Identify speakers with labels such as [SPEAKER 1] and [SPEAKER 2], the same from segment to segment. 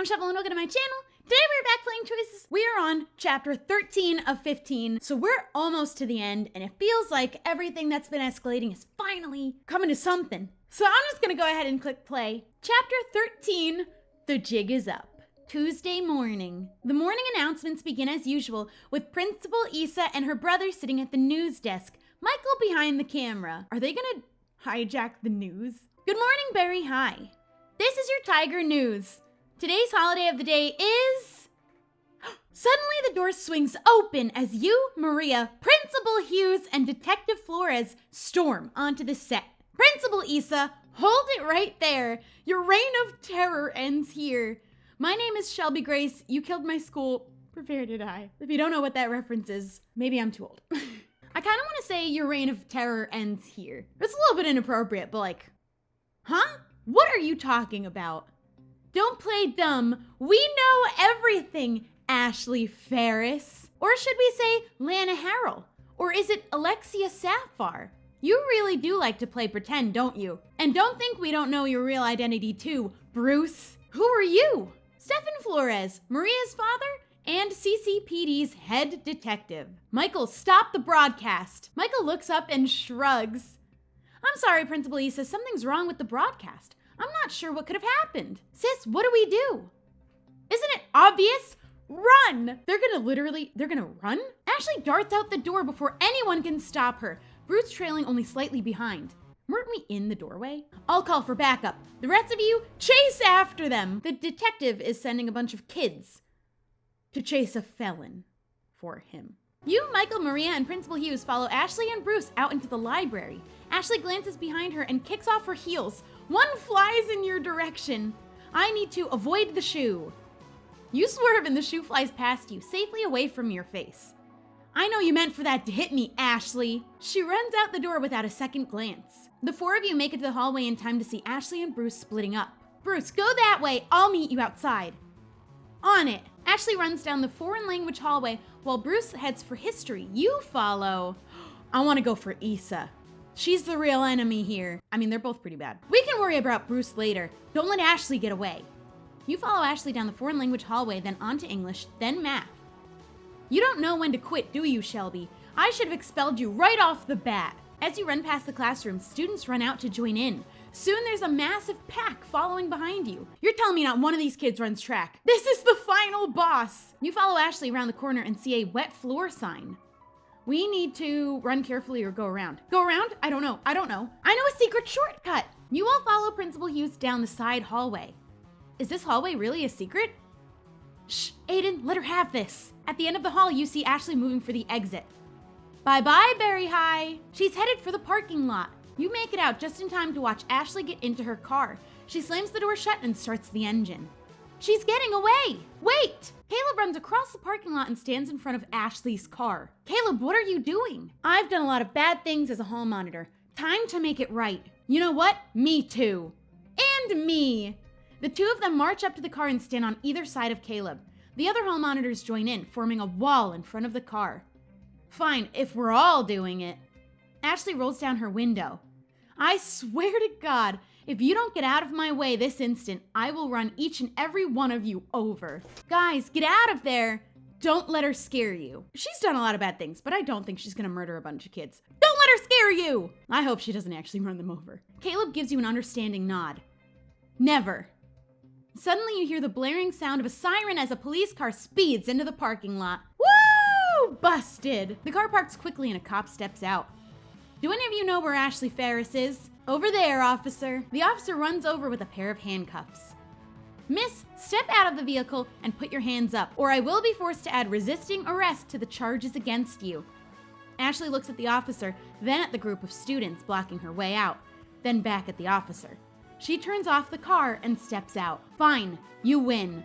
[SPEAKER 1] I'm Shubble and welcome to my channel. Today we're back playing Choices. We are on chapter 13 of 15, so we're almost to the end, and it feels like everything that's been escalating is finally coming to something. So I'm just gonna go ahead and click play. Chapter 13, the jig is up. Tuesday morning. The morning announcements begin as usual with Principal Issa and her brother sitting at the news desk, Michael behind the camera. Are they gonna hijack the news? Good morning, Barry. Hi. This is your Tiger News. Today's holiday of the day is... Suddenly the door swings open as you, Maria, Principal Hughes, and Detective Flores storm onto the set. Principal Issa, hold it right there. Your reign of terror ends here. My name is Shelby Grace. You killed my school. Prepare to die. If you don't know what that reference is, maybe I'm too old. I kind of want to say your reign of terror ends here. It's a little bit inappropriate, but like, huh? What are you talking about? Don't play dumb. We know everything, Ashley Ferris. Or should we say Lana Harrell? Or is it Alexia Sapphire? You really do like to play pretend, don't you? And don't think we don't know your real identity too, Bruce. Who are you? Stephen Flores, Maria's father, and CCPD's head detective. Michael, stop the broadcast. Michael looks up and shrugs. I'm sorry, Principal Issa, something's wrong with the broadcast. I'm not sure what could have happened. Sis, what do we do? Isn't it obvious? Run! They're gonna run? Ashley darts out the door before anyone can stop her. Bruce trailing only slightly behind. Weren't we in the doorway? I'll call for backup. The rest of you, chase after them. The detective is sending a bunch of kids to chase a felon for him. You, Michael, Maria, and Principal Hughes follow Ashley and Bruce out into the library. Ashley glances behind her and kicks off her heels. One flies in your direction. I need to avoid the shoe. You swerve and the shoe flies past you, safely away from your face. I know you meant for that to hit me, Ashley. She runs out the door without a second glance. The four of you make it to the hallway in time to see Ashley and Bruce splitting up. Bruce, go that way. I'll meet you outside. On it. Ashley runs down the foreign language hallway while Bruce heads for history. You follow. I want to go for Issa. She's the real enemy here. I mean, they're both pretty bad. We can worry about Bruce later. Don't let Ashley get away. You follow Ashley down the foreign language hallway, then on to English, then math. You don't know when to quit, do you, Shelby? I should have expelled you right off the bat. As you run past the classroom, students run out to join in. Soon there's a massive pack following behind you. You're telling me not one of these kids runs track. This is the final boss. You follow Ashley around the corner and see a wet floor sign. We need to run carefully or go around. Go around? I don't know. I know a secret shortcut. You all follow Principal Hughes down the side hallway. Is this hallway really a secret? Shh, Aiden, let her have this. At the end of the hall, you see Ashley moving for the exit. Bye-bye, Berry High. She's headed for the parking lot. You make it out just in time to watch Ashley get into her car. She slams the door shut and starts the engine. She's getting away. Wait! Caleb runs across the parking lot and stands in front of Ashley's car. Caleb, what are you doing? I've done a lot of bad things as a hall monitor. Time to make it right. You know what? Me too. And me. The two of them march up to the car and stand on either side of Caleb. The other hall monitors join in, forming a wall in front of the car. Fine, if we're all doing it. Ashley rolls down her window. I swear to God, if you don't get out of my way this instant, I will run each and every one of you over. Guys, get out of there. Don't let her scare you. She's done a lot of bad things, but I don't think she's gonna murder a bunch of kids. Don't let her scare you! I hope she doesn't actually run them over. Caleb gives you an understanding nod. Never. Suddenly you hear the blaring sound of a siren as a police car speeds into the parking lot. Woo! Busted! The car parks quickly and a cop steps out. Do any of you know where Ashley Ferris is? Over there, officer. The officer runs over with a pair of handcuffs. Miss, step out of the vehicle and put your hands up, or I will be forced to add resisting arrest to the charges against you. Ashley looks at the officer, then at the group of students blocking her way out, then back at the officer. She turns off the car and steps out. Fine, you win.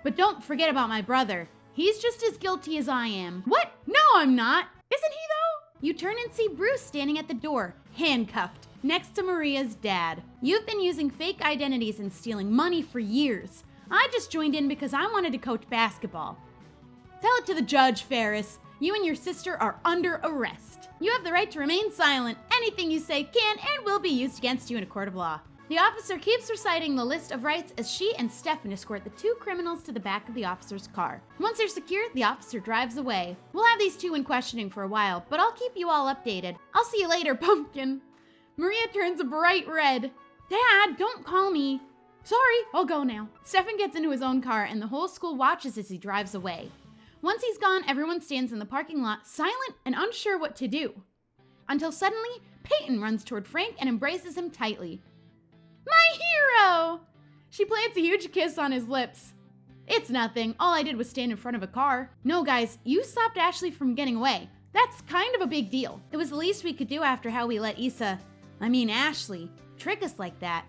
[SPEAKER 1] But don't forget about my brother. He's just as guilty as I am. What? No, I'm not. Isn't he though? You turn and see Bruce standing at the door, handcuffed, next to Maria's dad. You've been using fake identities and stealing money for years. I just joined in because I wanted to coach basketball. Tell it to the judge, Ferris. You and your sister are under arrest. You have the right to remain silent. Anything you say can and will be used against you in a court of law. The officer keeps reciting the list of rights as she and Stefan escort the two criminals to the back of the officer's car. Once they're secure, the officer drives away. We'll have these two in questioning for a while, but I'll keep you all updated. I'll see you later, Pumpkin. Maria turns a bright red. Dad, don't call me. Sorry, I'll go now. Stefan gets into his own car and the whole school watches as he drives away. Once he's gone, everyone stands in the parking lot, silent and unsure what to do. Until suddenly, Peyton runs toward Frank and embraces him tightly. My hero! She plants a huge kiss on his lips. It's nothing. All I did was stand in front of a car. No, guys, you stopped Ashley from getting away. That's kind of a big deal. It was the least we could do after how we let Ashley, trick us like that.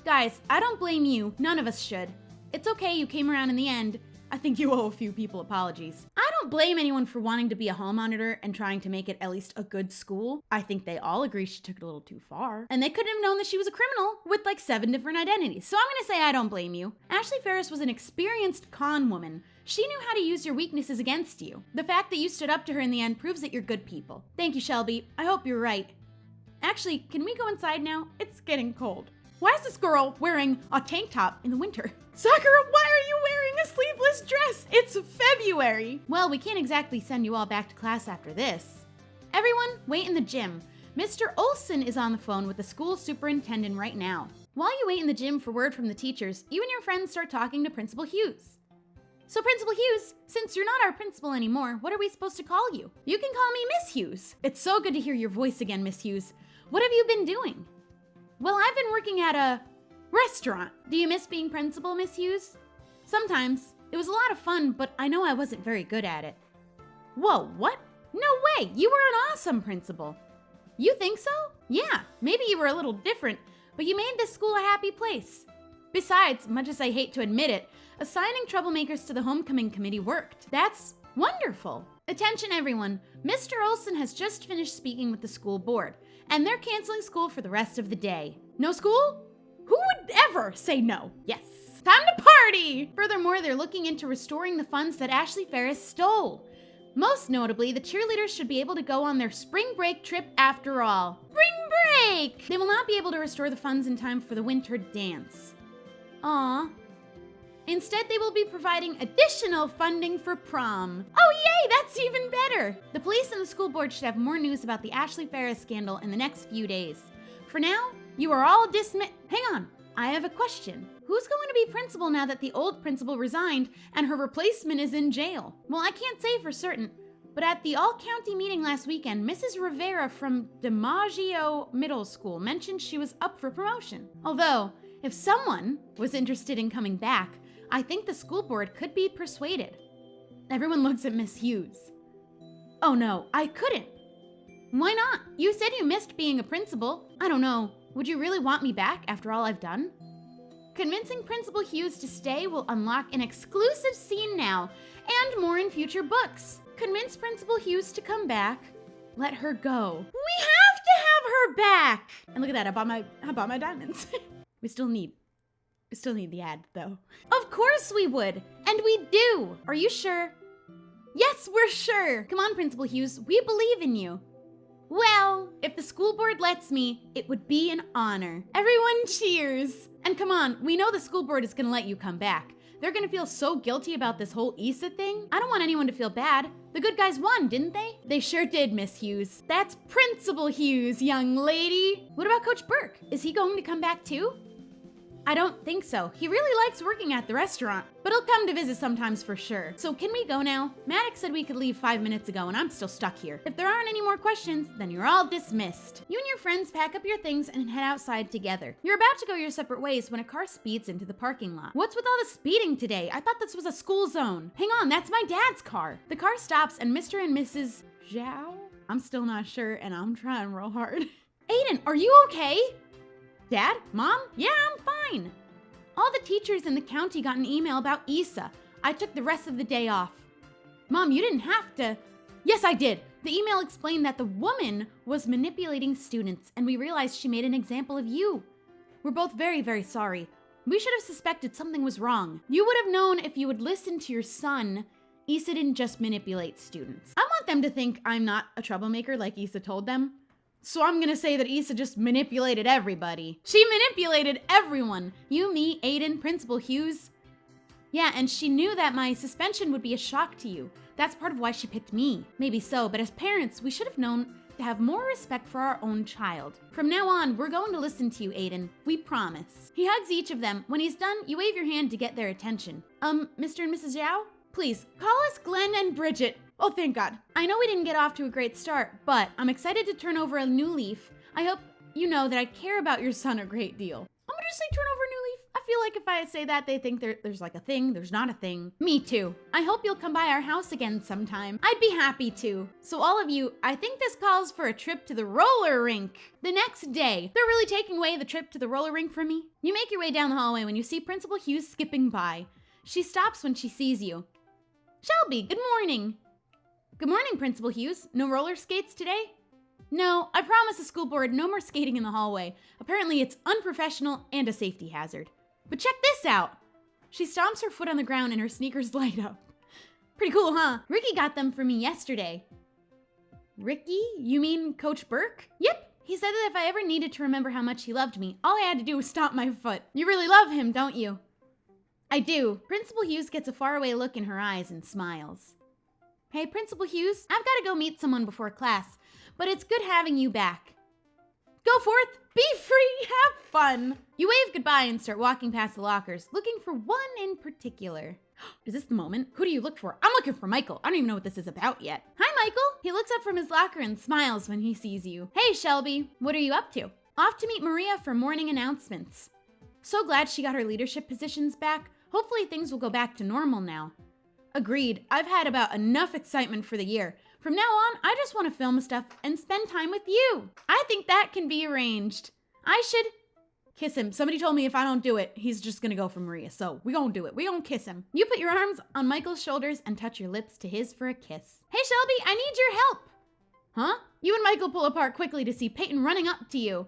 [SPEAKER 1] Guys, I don't blame you. None of us should. It's okay you came around in the end. I think you owe a few people apologies. I don't blame anyone for wanting to be a hall monitor and trying to make it at least a good school. I think they all agree she took it a little too far. And they couldn't have known that she was a criminal with like 7 different identities. So I'm gonna say I don't blame you. Ashley Ferris was an experienced con woman. She knew how to use your weaknesses against you. The fact that you stood up to her in the end proves that you're good people. Thank you, Shelby. I hope you're right. Actually, can we go inside now? It's getting cold. Why is this girl wearing a tank top in the winter? Sakura, why are you wearing a sleeveless dress? It's February. Well, we can't exactly send you all back to class after this. Everyone, wait in the gym. Mr. Olson is on the phone with the school superintendent right now. While you wait in the gym for word from the teachers, you and your friends start talking to Principal Hughes. So Principal Hughes, since you're not our principal anymore, what are we supposed to call you? You can call me Miss Hughes. It's so good to hear your voice again, Miss Hughes. What have you been doing? Well, I've been working at a restaurant. Do you miss being principal, Miss Hughes? Sometimes. It was a lot of fun, but I know I wasn't very good at it. Whoa, what? No way! You were an awesome principal. You think so? Yeah, maybe you were a little different, but you made this school a happy place. Besides, much as I hate to admit it, assigning troublemakers to the homecoming committee worked. That's wonderful. Attention everyone, Mr. Olson has just finished speaking with the school board, and they're canceling school for the rest of the day. No school? Who would ever say no? Yes. Time to party! Furthermore, they're looking into restoring the funds that Ashley Ferris stole. Most notably, the cheerleaders should be able to go on their spring break trip after all. Spring break! They will not be able to restore the funds in time for the winter dance. Aww. Instead, they will be providing additional funding for prom. Oh yay, that's even better! The police and the school board should have more news about the Ashley Ferris scandal in the next few days. For now, you are all dismissed. Hang on, I have a question. Who's going to be principal now that the old principal resigned and her replacement is in jail? Well, I can't say for certain, but at the all-county meeting last weekend, Mrs. Rivera from DiMaggio Middle School mentioned she was up for promotion. Although, if someone was interested in coming back, I think the school board could be persuaded. Everyone looks at Miss Hughes. Oh no, I couldn't. Why not? You said you missed being a principal. I don't know. Would you really want me back after all I've done? Convincing Principal Hughes to stay will unlock an exclusive scene now, and more in future books. Convince Principal Hughes to come back. Let her go. We have to have her back! And look at that, I bought my diamonds. We still need the ad, though. Of course we would, and we do. Are you sure? Yes, we're sure. Come on, Principal Hughes, we believe in you. Well, if the school board lets me, it would be an honor. Everyone cheers. And come on, we know the school board is gonna let you come back. They're gonna feel so guilty about this whole Issa thing. I don't want anyone to feel bad. The good guys won, didn't they? They sure did, Miss Hughes. That's Principal Hughes, young lady. What about Coach Burke? Is he going to come back too? I don't think so. He really likes working at the restaurant, but he'll come to visit sometimes for sure. So can we go now? Maddox said we could leave 5 minutes ago and I'm still stuck here. If there aren't any more questions, then you're all dismissed. You and your friends pack up your things and head outside together. You're about to go your separate ways when a car speeds into the parking lot. What's with all the speeding today? I thought this was a school zone. Hang on, that's my dad's car. The car stops and Mr. and Mrs. Zhao? I'm still not sure and I'm trying real hard. Aiden, are you okay? Dad? Mom? Yeah, I'm fine. All the teachers in the county got an email about Issa. I took the rest of the day off. Mom, you didn't have to. Yes, I did. The email explained that the woman was manipulating students, and we realized she made an example of you. We're both very, very sorry. We should have suspected something was wrong. You would have known if you would listen to your son. Issa didn't just manipulate students. I want them to think I'm not a troublemaker like Issa told them. So I'm gonna say that Issa just manipulated everybody. She manipulated everyone. You, me, Aiden, Principal Hughes. Yeah, and she knew that my suspension would be a shock to you. That's part of why she picked me. Maybe so, but as parents, we should have known to have more respect for our own child. From now on, we're going to listen to you, Aiden. We promise. He hugs each of them. When he's done, you wave your hand to get their attention. Mr. and Mrs. Zhao? Please, call us Glenn and Bridget. Oh, thank God. I know we didn't get off to a great start, but I'm excited to turn over a new leaf. I hope you know that I care about your son a great deal. I'm gonna just say turn over a new leaf. I feel like if I say that, they think there's like a thing. There's not a thing. Me too. I hope you'll come by our house again sometime. I'd be happy to. So all of you, I think this calls for a trip to the roller rink. The next day, they're really taking away the trip to the roller rink from me. You make your way down the hallway when you see Principal Hughes skipping by. She stops when she sees you. Shelby, good morning. Good morning, Principal Hughes. No roller skates today? No, I promised the school board no more skating in the hallway. Apparently it's unprofessional and a safety hazard. But check this out. She stomps her foot on the ground and her sneakers light up. Pretty cool, huh? Ricky got them for me yesterday. Ricky? You mean Coach Burke? Yep. He said that if I ever needed to remember how much he loved me, all I had to do was stomp my foot. You really love him, don't you? I do. Principal Hughes gets a faraway look in her eyes and smiles. Hey, Principal Hughes, I've got to go meet someone before class, but it's good having you back. Go forth, be free, have fun. You wave goodbye and start walking past the lockers, looking for one in particular. Is this the moment? Who do you look for? I'm looking for Michael. I don't even know what this is about yet. Hi, Michael. He looks up from his locker and smiles when he sees you. Hey, Shelby, what are you up to? Off to meet Maria for morning announcements. So glad she got her leadership positions back. Hopefully things will go back to normal now. Agreed. I've had about enough excitement for the year. From now on, I just want to film stuff and spend time with you. I think that can be arranged. I should kiss him. Somebody told me if I don't do it, he's just gonna go for Maria. So we gonna do it. We gonna kiss him. You put your arms on Michael's shoulders and touch your lips to his for a kiss. Hey, Shelby, I need your help. Huh? You and Michael pull apart quickly to see Peyton running up to you.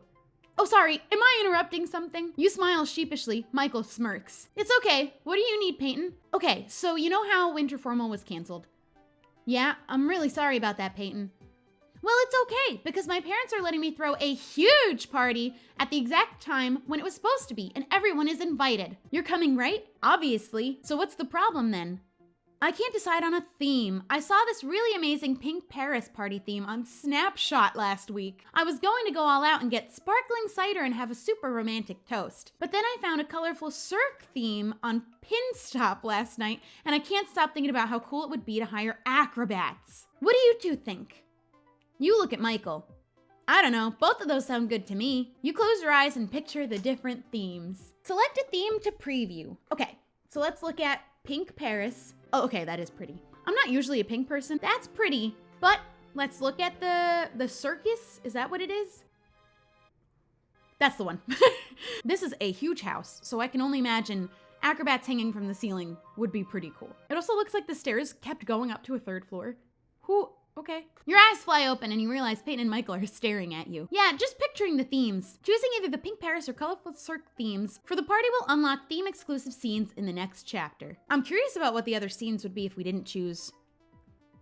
[SPEAKER 1] Oh, sorry. Am I interrupting something? You smile sheepishly. Michael smirks. It's okay. What do you need, Peyton? Okay, so you know how winter formal was canceled? Yeah, I'm really sorry about that, Peyton. Well, it's okay, because my parents are letting me throw a huge party at the exact time when it was supposed to be, and everyone is invited. You're coming, right? Obviously. So what's the problem then? I can't decide on a theme. I saw this really amazing pink Paris party theme on Snapshot last week. I was going to go all out and get sparkling cider and have a super romantic toast. But then I found a colorful Cirque theme on Pinstop last night, and I can't stop thinking about how cool it would be to hire acrobats. What do you two think? You look at Michael. I don't know, both of those sound good to me. You close your eyes and picture the different themes. Select a theme to preview. Okay, so let's look at Pink Paris. Oh, okay, that is pretty. I'm not usually a pink person. That's pretty, but let's look at the circus. Is that what it is? That's the one. This is a huge house, so I can only imagine acrobats hanging from the ceiling would be pretty cool. It also looks like the stairs kept going up to a third floor. Okay. Your eyes fly open and you realize Peyton and Michael are staring at you. Yeah, just picturing the themes. Choosing either the Pink Paris or Colorful Cirque themes for the party will unlock theme-exclusive scenes in the next chapter. I'm curious about what the other scenes would be if we didn't choose,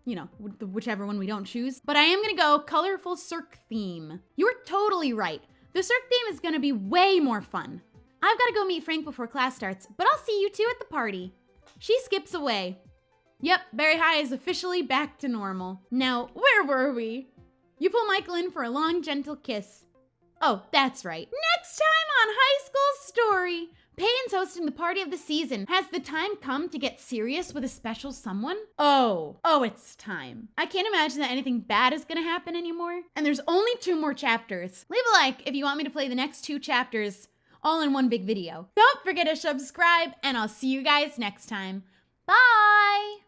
[SPEAKER 1] you know, whichever one we don't choose. But I am gonna go Colorful Cirque theme. You're totally right. The Cirque theme is gonna be way more fun. I've gotta go meet Frank before class starts, but I'll see you two at the party. She skips away. Yep, Berry High is officially back to normal. Now, where were we? You pull Michael in for a long, gentle kiss. Oh, that's right. Next time on High School Story, Peyton's hosting the party of the season. Has the time come to get serious with a special someone? Oh, it's time. I can't imagine that anything bad is gonna happen anymore. And there's only 2 more chapters. Leave a like if you want me to play the next 2 chapters all in one big video. Don't forget to subscribe, and I'll see you guys next time. Bye!